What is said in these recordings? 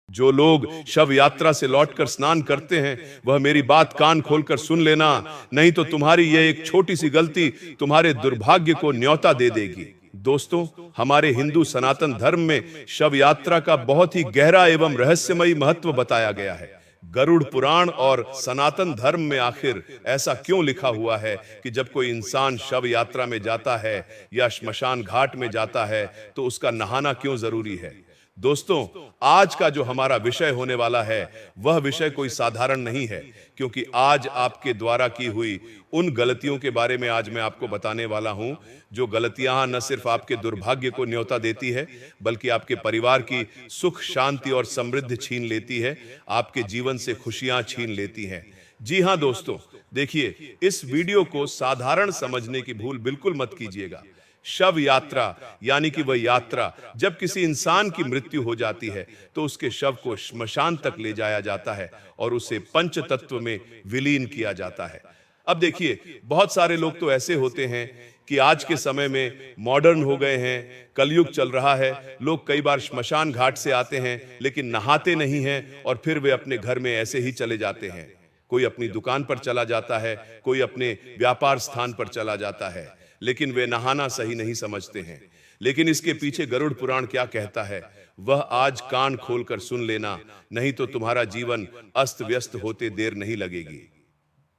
जो लोग शव यात्रा से लौटकर स्नान करते हैं वह मेरी बात कान खोलकर सुन लेना, नहीं तो तुम्हारी यह एक छोटी सी गलती तुम्हारे दुर्भाग्य को न्योता दे देगी। दोस्तों, हमारे हिंदू सनातन धर्म में शव यात्रा का बहुत ही गहरा एवं रहस्यमयी महत्व बताया गया है। गरुड़ पुराण और सनातन धर्म में आखिर ऐसा क्यों लिखा हुआ है कि जब कोई इंसान शव यात्रा में जाता है या श्मशान घाट में जाता है तो उसका नहाना क्यों जरूरी है? दोस्तों, आज का जो हमारा विषय होने वाला है वह विषय कोई साधारण नहीं है, क्योंकि आज आपके द्वारा की हुई उन गलतियों के बारे में आज मैं आपको बताने वाला हूं, जो गलतियां न सिर्फ आपके दुर्भाग्य को न्योता देती है, बल्कि आपके परिवार की सुख शांति और समृद्धि छीन लेती है, आपके जीवन से खुशियां छीन लेती हैं। जी हां दोस्तों, देखिए, इस वीडियो को साधारण समझने की भूल बिल्कुल मत कीजिएगा। शव यात्रा यानी कि वह यात्रा जब किसी इंसान की मृत्यु हो जाती है तो उसके शव को श्मशान तक ले जाया जाता है और उसे पंच तत्व में विलीन किया जाता है। अब देखिए, बहुत सारे लोग तो ऐसे होते हैं कि आज के समय में मॉडर्न हो गए हैं, कलयुग चल रहा है, लोग कई बार श्मशान घाट से आते हैं लेकिन नहाते नहीं हैं और फिर वे अपने घर में ऐसे ही चले जाते हैं। कोई अपनी दुकान पर चला जाता है, कोई अपने व्यापार स्थान पर चला जाता है, लेकिन वे नहाना सही नहीं समझते हैं। लेकिन इसके पीछे गरुड़ पुराण क्या कहता है, वह आज कान खोलकर सुन लेना, नहीं तो तुम्हारा जीवन अस्त व्यस्त होते देर नहीं लगेगी।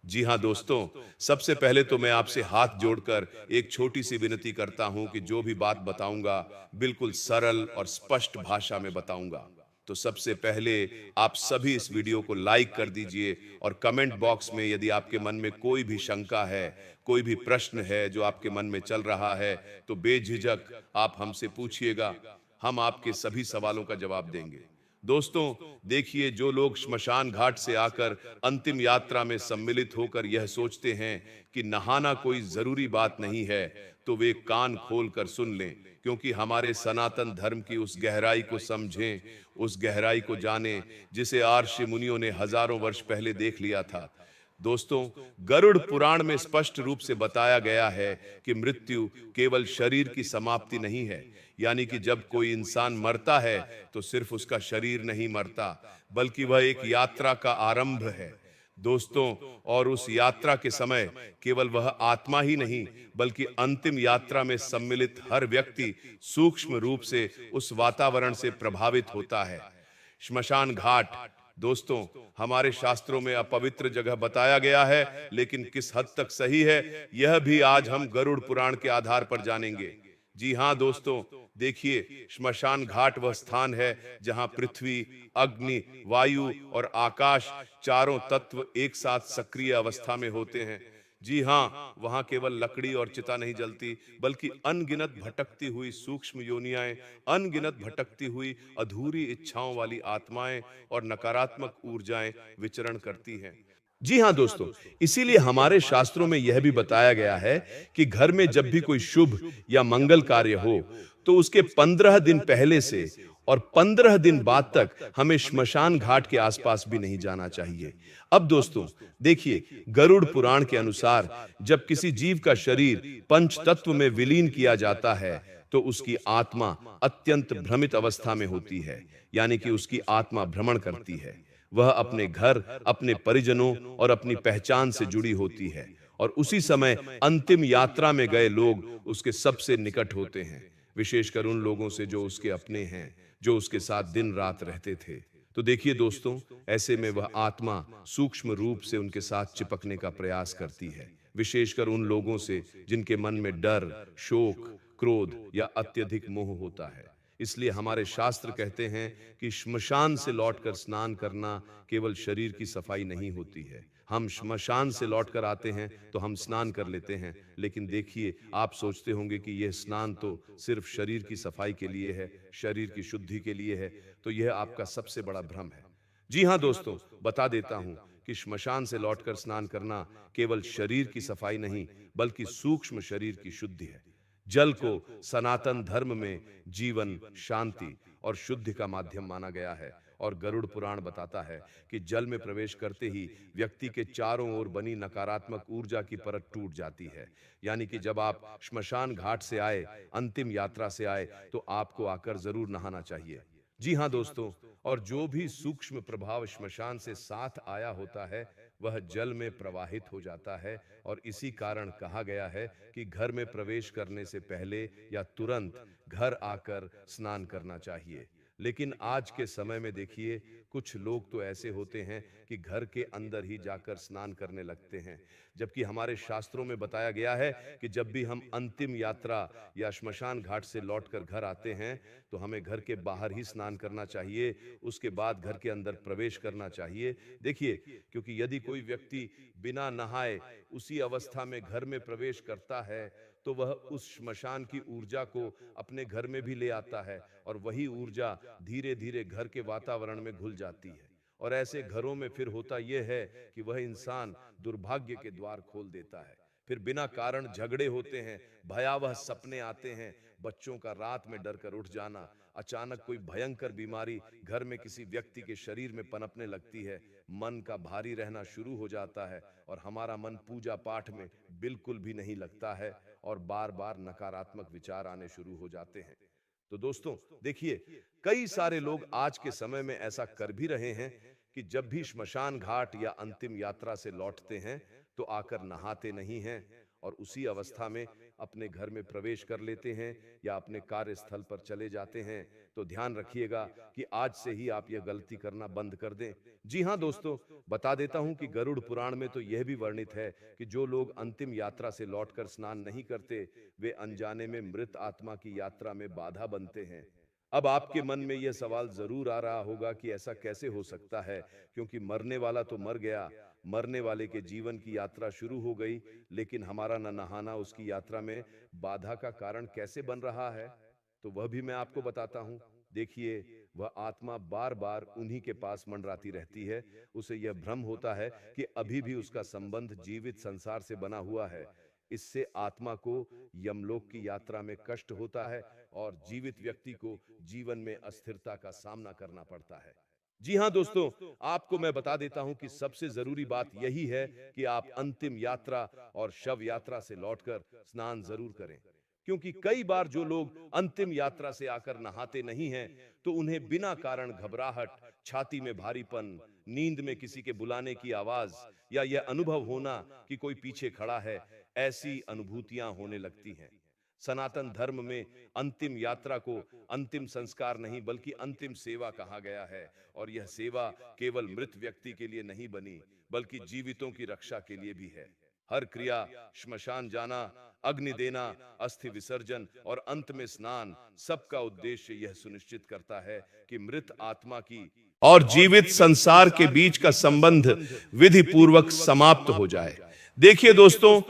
जी हां दोस्तों, सबसे पहले तो मैं आपसे हाथ जोड़कर एक छोटी सी विनती करता हूं कि जो भी बात बताऊंगा बिल्कुल सरल और स्पष्ट भाषा में बताऊंगा। तो सबसे पहले आप सभी इस वीडियो को लाइक कर दीजिए और कमेंट बॉक्स में यदि आपके मन में कोई भी शंका है, कोई भी प्रश्न है जो आपके मन में चल रहा है, तो बेझिझक आप हमसे पूछिएगा, हम आपके सभी सवालों का जवाब देंगे। दोस्तों, देखिए, जो लोग श्मशान घाट से आकर अंतिम यात्रा में सम्मिलित होकर यह सोचते हैं कि नहाना कोई जरूरी बात नहीं है, तो वे कान खोलकर सुन लें, क्योंकि हमारे सनातन धर्म की उस गहराई को समझें, उस गहराई को जानें जिसे आर्षि मुनियों ने हजारों वर्ष पहले देख लिया था। दोस्तों, गरुड़ पुराण में स्पष्ट रूप से बताया गया है कि मृत्यु केवल शरीर की समाप्ति नहीं है, यानी कि जब कोई इंसान मरता है तो सिर्फ उसका शरीर नहीं मरता, बल्कि वह एक यात्रा का आरंभ है। दोस्तों, और उस यात्रा के समय केवल वह आत्मा ही नहीं, बल्कि अंतिम यात्रा में सम्मिलित हर व्यक्ति सूक्ष्म रूप से उस वातावरण से प्रभावित होता है। श्मशान घाट, दोस्तों, हमारे शास्त्रों में अपवित्र जगह बताया गया है, लेकिन किस हद तक सही है यह भी आज हम गरुड़ पुराण के आधार पर जानेंगे। जी हां दोस्तों, देखिए, श्मशान घाट वह स्थान है जहां पृथ्वी, अग्नि, वायु और आकाश चारों तत्व एक साथ सक्रिय अवस्था में होते हैं। जी हां, वहां केवल लकड़ी और चिता नहीं जलती, बल्कि अनगिनत भटकती हुई सूक्ष्म योनियाएं, अनगिनत भटकती हुई अधूरी इच्छाओं वाली आत्माएं और नकारात्मक ऊर्जाएं विचरण करती हैं। जी हां दोस्तों, इसीलिए हमारे शास्त्रों में यह भी बताया गया है कि घर में जब भी कोई शुभ या मंगल कार्य हो तो उसके 15 दिन पहले से और 15 दिन बाद तक हमें श्मशान घाट के आसपास भी नहीं जाना चाहिए। अब दोस्तों, देखिए, गरुड़ पुराण के अनुसार जब किसी जीव का शरीर पंच तत्व में विलीन किया जाता है तो उसकी आत्मा अत्यंत भ्रमित अवस्था में होती है, यानी कि उसकी आत्मा भ्रमण करती है। वह अपने घर, अपने परिजनों और अपनी पहचान से जुड़ी होती है, और उसी समय अंतिम यात्रा में गए लोग उसके सबसे निकट होते हैं, विशेषकर उन लोगों से जो उसके अपने हैं, जो उसके साथ दिन रात रहते थे। तो देखिए दोस्तों, ऐसे में वह आत्मा सूक्ष्म रूप से उनके साथ चिपकने का प्रयास करती है, विशेषकर उन लोगों से जिनके मन में डर, शोक, क्रोध या अत्यधिक मोह होता है। इसलिए हमारे शास्त्र कहते हैं कि श्मशान से लौटकर स्नान करना केवल शरीर की सफाई नहीं होती है। हम श्मशान से लौटकर आते हैं तो हम स्नान कर लेते हैं, लेकिन देखिए, आप सोचते होंगे कि यह स्नान तो सिर्फ शरीर की सफाई के लिए है, शरीर की शुद्धि के लिए है, तो यह आपका सबसे बड़ा भ्रम है। जी हां दोस्तों, बता देता हूं कि श्मशान से लौटकर स्नान करना केवल शरीर की सफाई नहीं, बल्कि सूक्ष्म शरीर की शुद्धि है। जल को सनातन धर्म में जीवन, शांति और शुद्धि का माध्यम माना गया है, और गरुड़ पुराण बताता है कि जल में प्रवेश करते ही व्यक्ति के चारों ओर बनी नकारात्मक ऊर्जा की परत टूट जाती है। यानी कि जब आप श्मशान घाट से आए, अंतिम यात्रा से आए, तो आपको आकर जरूर नहाना चाहिए। जी हाँ दोस्तों, और जो भी सूक्ष्म प्रभाव श्मशान से साथ आया होता है वह जल में प्रवाहित हो जाता है। और इसी कारण कहा गया है कि घर में प्रवेश करने से पहले या तुरंत घर आकर स्नान करना चाहिए। लेकिन आज के समय में देखिए, कुछ लोग तो ऐसे होते हैं कि घर के अंदर ही जाकर स्नान करने लगते हैं, जबकि हमारे शास्त्रों में बताया गया है कि जब भी हम अंतिम यात्रा या श्मशान घाट से लौटकर घर आते हैं तो हमें घर के बाहर ही स्नान करना चाहिए, उसके बाद घर के अंदर प्रवेश करना चाहिए। देखिए, क्योंकि यदि कोई व्यक्ति बिना नहाए उसी अवस्था में घर में प्रवेश करता है तो वह उस श्मशान की ऊर्जा को अपने घर में भी ले आता है और वही ऊर्जा धीरे धीरे घर के वातावरण में घुल जाती है। और ऐसे घरों में फिर होता यह है कि वह इंसान दुर्भाग्य के द्वार खोल देता है। फिर बिना कारण झगड़े होते हैं, भयावह सपने आते हैं, बच्चों का रात में डर कर उठ जाना, अचानक कोई भयंकर बीमारी घर में किसी व्यक्ति के शरीर में पनपने लगती है, मन का भारी रहना शुरू हो जाता है और हमारा मन पूजा पाठ में बिल्कुल भी नहीं लगता है और बार बार नकारात्मक विचार आने शुरू हो जाते हैं। तो दोस्तों देखिए, कई सारे लोग आज के समय में ऐसा कर भी रहे हैं कि जब भी श्मशान घाट या अंतिम यात्रा से लौटते हैं तो आकर नहाते नहीं हैं और उसी अवस्था में अपने घर में प्रवेश कर लेते हैं या अपने कार्यस्थल पर चले जाते हैं। तो ध्यान रखिएगा कि आज से ही आप यह गलती करना बंद कर दें। जी हाँ दोस्तों, बता देता हूं कि गरुड़ पुराण में तो यह भी वर्णित है कि जो लोग अंतिम यात्रा से लौटकर स्नान नहीं करते वे अनजाने में मृत आत्मा की यात्रा में बाधा बनते हैं। अब आपके मन में यह सवाल जरूर आ रहा होगा कि ऐसा कैसे हो सकता है, क्योंकि मरने वाला तो मर गया, मरने वाले के जीवन की यात्रा शुरू हो गई, लेकिन हमारा न नहाना उसकी यात्रा में बाधा का कारण कैसे बन रहा है? तो वह भी मैं आपको बताता हूं। देखिए, वह आत्मा बार बार उन्हीं के पास मंडराती रहती है। उसे यह भ्रम होता है कि अभी भी उसका संबंध जीवित संसार से बना हुआ है। इससे आत्मा को यमलोक की यात्रा में कष्ट होता है और जीवित व्यक्ति को जीवन में अस्थिरता का सामना करना पड़ता है। जी हाँ दोस्तों, आपको मैं बता देता हूं कि सबसे जरूरी बात यही है कि आप अंतिम यात्रा और शव यात्रा से लौटकर स्नान जरूर करें। क्योंकि कई बार जो लोग अंतिम यात्रा से आकर नहाते नहीं हैं तो उन्हें बिना कारण घबराहट, छाती में भारीपन, नींद में किसी के बुलाने की आवाज या यह अनुभव होना कि कोई पीछे खड़ा है, ऐसी अनुभूतियां होने लगती हैं। सनातन धर्म में अंतिम यात्रा को अंतिम संस्कार नहीं बल्कि अंतिम सेवा कहा गया है और यह सेवा केवल मृत व्यक्ति के लिए नहीं बनी बल्कि जीवितों की रक्षा के लिए भी है। हर क्रिया, श्मशान जाना, अग्नि देना, अस्थि विसर्जन और अंत में स्नान, सबका उद्देश्य यह सुनिश्चित करता है कि मृत आत्मा की और जीवित संसार के बीच का संबंध विधि पूर्वक समाप्त हो जाए। देखिए दोस्तों,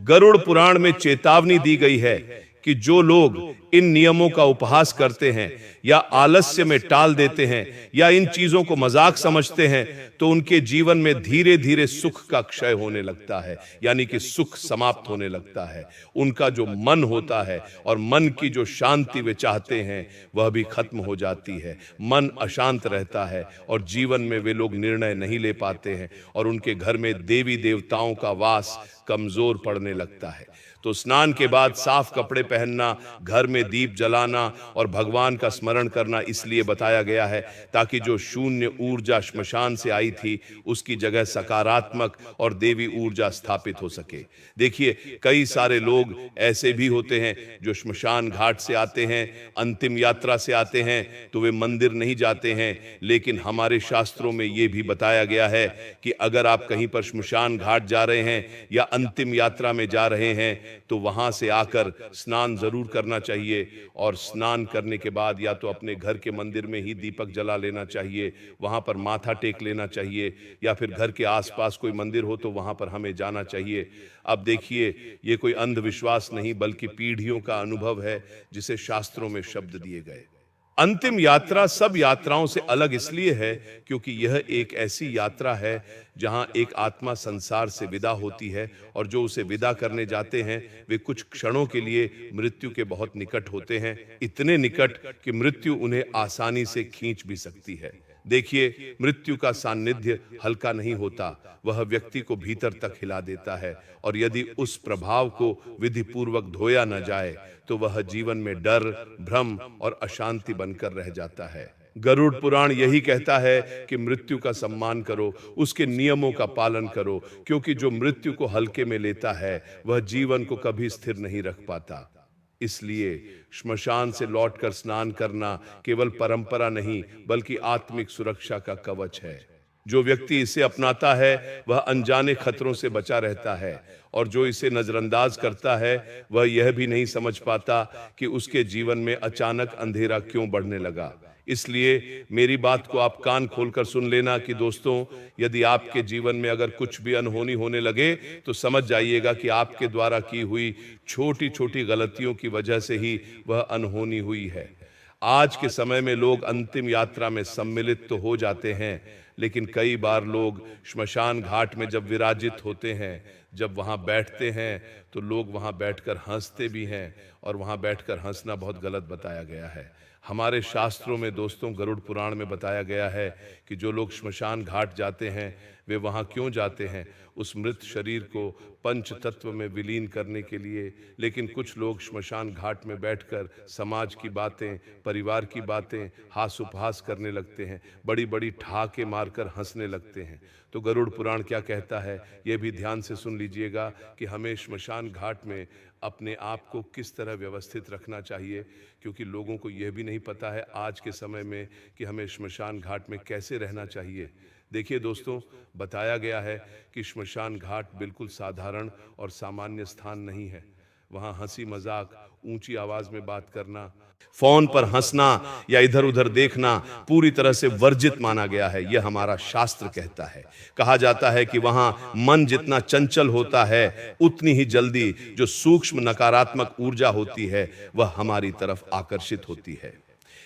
गरुड़ पुराण में चेतावनी दी गई है कि जो लोग इन नियमों का उपहास करते हैं या आलस्य में टाल देते हैं या इन चीजों को मजाक समझते हैं तो उनके जीवन में धीरे धीरे सुख का क्षय होने लगता है, यानी कि सुख समाप्त होने लगता है। उनका जो मन होता है और मन की जो शांति वे चाहते हैं वह भी खत्म हो जाती है। मन अशांत रहता है और जीवन में वे लोग निर्णय नहीं ले पाते हैं और उनके घर में देवी देवताओं का वास कमजोर पड़ने लगता है। तो स्नान के बाद साफ कपड़े पहनना, घर में दीप जलाना और भगवान का स्मरण करना इसलिए बताया गया है ताकि जो शून्य ऊर्जा श्मशान से आई थी उसकी जगह सकारात्मक और देवी ऊर्जा स्थापित हो सके। देखिए, कई सारे लोग ऐसे भी होते हैं जो श्मशान घाट से आते हैं, अंतिम यात्रा से आते हैं तो वे मंदिर नहीं जाते हैं, लेकिन हमारे शास्त्रों में यह भी बताया गया है कि अगर आप कहीं पर श्मशान घाट जा रहे हैं या अंतिम यात्रा में जा रहे हैं तो वहां से आकर स्नान जरूर करना चाहिए और स्नान करने के बाद या तो अपने घर के मंदिर में ही दीपक जला लेना चाहिए, वहां पर माथा टेक लेना चाहिए, या फिर घर के आसपास कोई मंदिर हो तो वहां पर हमें जाना चाहिए। अब देखिए, ये कोई अंधविश्वास नहीं बल्कि पीढ़ियों का अनुभव है जिसे शास्त्रों में शब्द दिए गए। अंतिम यात्रा सब यात्राओं से अलग इसलिए है क्योंकि यह एक ऐसी यात्रा है जहां एक आत्मा संसार से विदा होती है और जो उसे विदा करने जाते हैं वे कुछ क्षणों के लिए मृत्यु के बहुत निकट होते हैं, इतने निकट कि मृत्यु उन्हें आसानी से खींच भी सकती है। देखिए, मृत्यु का सान्निध्य हल्का नहीं होता, वह व्यक्ति को भीतर तक हिला देता है और यदि उस प्रभाव को विधि पूर्वक धोया न जाए तो वह जीवन में डर, भ्रम और अशांति बनकर रह जाता है। गरुड़ पुराण यही कहता है कि मृत्यु का सम्मान करो, उसके नियमों का पालन करो, क्योंकि जो मृत्यु को हल्के में लेता है वह जीवन को कभी स्थिर नहीं रख पाता। इसलिए श्मशान से लौटकर स्नान करना केवल परंपरा नहीं बल्कि आत्मिक सुरक्षा का कवच है। जो व्यक्ति इसे अपनाता है वह अनजाने खतरों से बचा रहता है, और जो इसे नजरअंदाज करता है वह यह भी नहीं समझ पाता कि उसके जीवन में अचानक अंधेरा क्यों बढ़ने लगा। इसलिए मेरी बात को आप कान खोलकर सुन लेना कि दोस्तों, यदि आपके जीवन में अगर कुछ भी अनहोनी होने लगे तो समझ जाइएगा कि आपके द्वारा की हुई छोटी छोटी गलतियों की वजह से ही वह अनहोनी हुई है। आज के समय में लोग अंतिम यात्रा में सम्मिलित तो हो जाते हैं, लेकिन कई बार लोग श्मशान घाट में जब विराजित होते हैं, जब वहां बैठते हैं, तो लोग वहां बैठकर हंसते भी हैं, और वहां बैठकर हंसना बहुत गलत बताया गया है। हमारे शास्त्रों में दोस्तों, गरुड़ पुराण में बताया गया है कि जो लोग श्मशान घाट जाते हैं वे वहाँ क्यों जाते हैं? उस मृत शरीर को पंच तत्व में विलीन करने के लिए। लेकिन कुछ लोग श्मशान घाट में बैठकर समाज की बातें, परिवार की बातें, हास उपहास करने लगते हैं, बड़ी बड़ी ठहाके मारकर हंसने लगते हैं। तो गरुड़ पुराण क्या कहता है, ये भी ध्यान से सुन लीजिएगा कि हमें श्मशान घाट में अपने आप को किस तरह व्यवस्थित रखना चाहिए, क्योंकि लोगों को यह भी नहीं पता है आज के समय में कि हमें श्मशान घाट में कैसे रहना चाहिए। देखिए दोस्तों, बताया गया है कि श्मशान घाट बिल्कुल साधारण और सामान्य स्थान नहीं है। वहाँ हंसी मजाक, ऊंची आवाज में बात करना, फोन पर हंसना या इधर उधर देखना पूरी तरह से वर्जित माना गया है। यह हमारा शास्त्र कहता है। कहा जाता है कि वहां मन जितना चंचल होता है, उतनी ही जल्दी जो सूक्ष्म नकारात्मक ऊर्जा होती है वह हमारी तरफ आकर्षित होती है।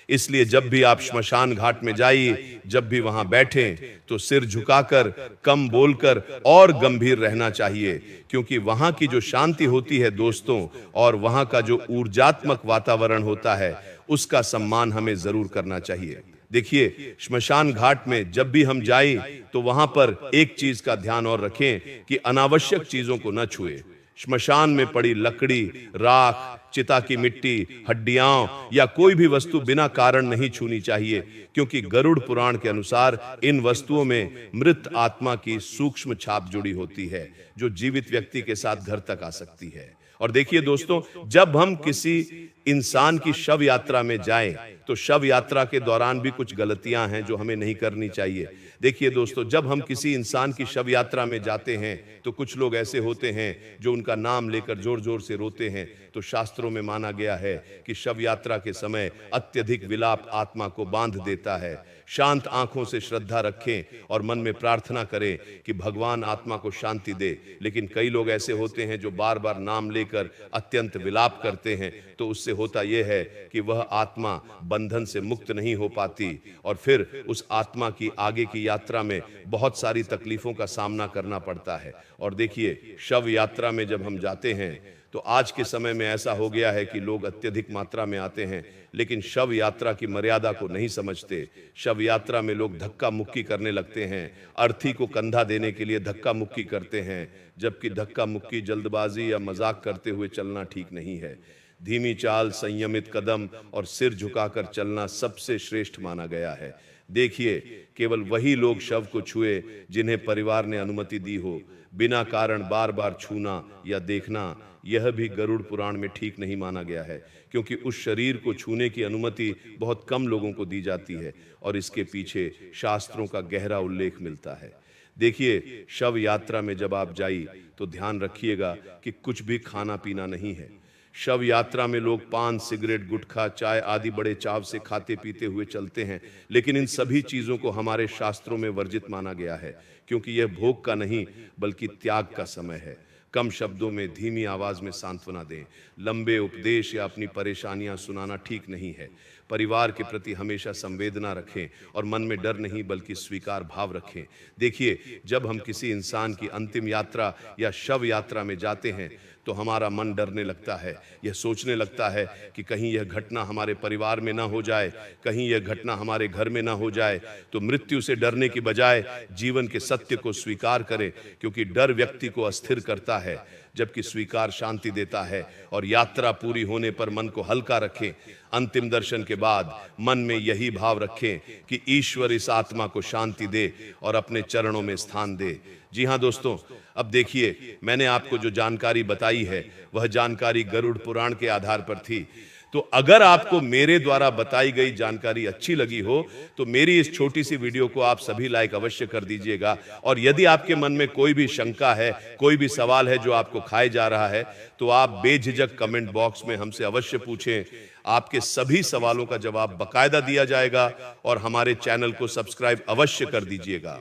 इसलिए जब भी आप श्मशान घाट में जाइए, जब भी वहां बैठें, तो सिर झुकाकर, कम बोलकर और गंभीर रहना चाहिए, क्योंकि वहां की जो शांति होती है दोस्तों, और वहां का जो ऊर्जात्मक वातावरण होता है, उसका सम्मान हमें जरूर करना चाहिए। देखिए, श्मशान घाट में जब भी हम जाएं तो वहां पर एक चीज का ध्यान और रखें कि अनावश्यक चीजों को न छुए। श्मशान में पड़ी लकड़ी, राख, चिता की मिट्टी, हड्डियां या कोई भी वस्तु बिना कारण नहीं छूनी चाहिए, क्योंकि गरुड़ पुराण के अनुसार इन वस्तुओं में मृत आत्मा की सूक्ष्म छाप जुड़ी होती है, जो जीवित व्यक्ति के साथ घर तक आ सकती है। और देखिए दोस्तों, जब हम किसी इंसान की शव यात्रा में जाएं, तो शव यात्रा के दौरान भी कुछ गलतियां हैं जो हमें नहीं करनी चाहिए। देखिए दोस्तों, जब हम किसी इंसान की शव यात्रा में जाते हैं तो कुछ लोग ऐसे होते हैं जो उनका नाम लेकर जोर जोर से रोते हैं। तो शास्त्रों में माना गया है कि शव यात्रा के समय अत्यधिक विलाप आत्मा को बांध देता है। शांत आंखों से श्रद्धा रखें और मन में प्रार्थना करें कि भगवान आत्मा को शांति दे। लेकिन कई लोग ऐसे होते हैं जो बार बार नाम लेकर अत्यंत विलाप करते हैं, तो उससे होता यह है कि वह आत्मा बंधन से मुक्त नहीं हो पाती, और फिर उस आत्मा की आगे की यात्रा में बहुत सारी तकलीफों का सामना करना पड़ता है। और देखिए, शव यात्रा में जब हम जाते हैं तो आज के समय में ऐसा हो गया है कि लोग अत्यधिक मात्रा में आते हैं, लेकिन शव यात्रा की मर्यादा को नहीं समझते। शव यात्रा में लोग धक्का मुक्की करने लगते हैं, अर्थी को कंधा देने के लिए धक्का मुक्की करते हैं, जबकि धक्का मुक्की, जल्दबाजी या मजाक करते हुए चलना ठीक नहीं है। धीमी चाल, संयमित कदम और सिर झुकाकर चलना सबसे श्रेष्ठ माना गया है। देखिए, केवल वही लोग शव को छुए जिन्हें परिवार ने अनुमति दी हो। बिना कारण बार बार छूना या देखना, यह भी गरुड़ पुराण में ठीक नहीं माना गया है, क्योंकि उस शरीर को छूने की अनुमति बहुत कम लोगों को दी जाती है, और इसके पीछे शास्त्रों का गहरा उल्लेख मिलता है। देखिए, शव यात्रा में जब आप जाइए तो ध्यान रखिएगा कि कुछ भी खाना पीना नहीं है। शव यात्रा में लोग पान, सिगरेट, गुटखा, चाय आदि बड़े चाव से खाते पीते हुए चलते हैं, लेकिन इन सभी चीजों को हमारे शास्त्रों में वर्जित माना गया है, क्योंकि यह भोग का नहीं बल्कि त्याग का समय है। कम शब्दों में धीमी आवाज में सांत्वना दें। लंबे उपदेश या अपनी परेशानियां सुनाना ठीक नहीं है। परिवार के प्रति हमेशा संवेदना रखें और मन में डर नहीं बल्कि स्वीकार भाव रखें। देखिए, जब हम किसी इंसान की अंतिम यात्रा या शव यात्रा में जाते हैं तो हमारा मन डरने लगता है। यह सोचने लगता है कि कहीं यह घटना हमारे परिवार में ना हो जाए, कहीं यह घटना हमारे घर में ना हो जाए। तो मृत्यु से डरने की बजाय जीवन के सत्य को स्वीकार करें, क्योंकि डर व्यक्ति को अस्थिर करता है। जबकि स्वीकार शांति देता है। और यात्रा पूरी होने पर मन को हल्का रखें। अंतिम दर्शन के बाद मन में यही भाव रखें कि ईश्वर इस आत्मा को शांति दे और अपने चरणों में स्थान दे। जी हाँ दोस्तों, अब देखिए, मैंने आपको जो जानकारी बताई है वह जानकारी गरुड़ पुराण के आधार पर थी। तो अगर आपको मेरे द्वारा बताई गई जानकारी अच्छी लगी हो तो मेरी इस छोटी सी वीडियो को आप सभी लाइक अवश्य कर दीजिएगा। और यदि आपके मन में कोई भी शंका है, कोई भी सवाल है जो आपको खाए जा रहा है, तो आप बेझिझक कमेंट बॉक्स में हमसे अवश्य पूछें। आपके सभी सवालों का जवाब बाकायदा दिया जाएगा और हमारे चैनल को सब्सक्राइब अवश्य कर दीजिएगा।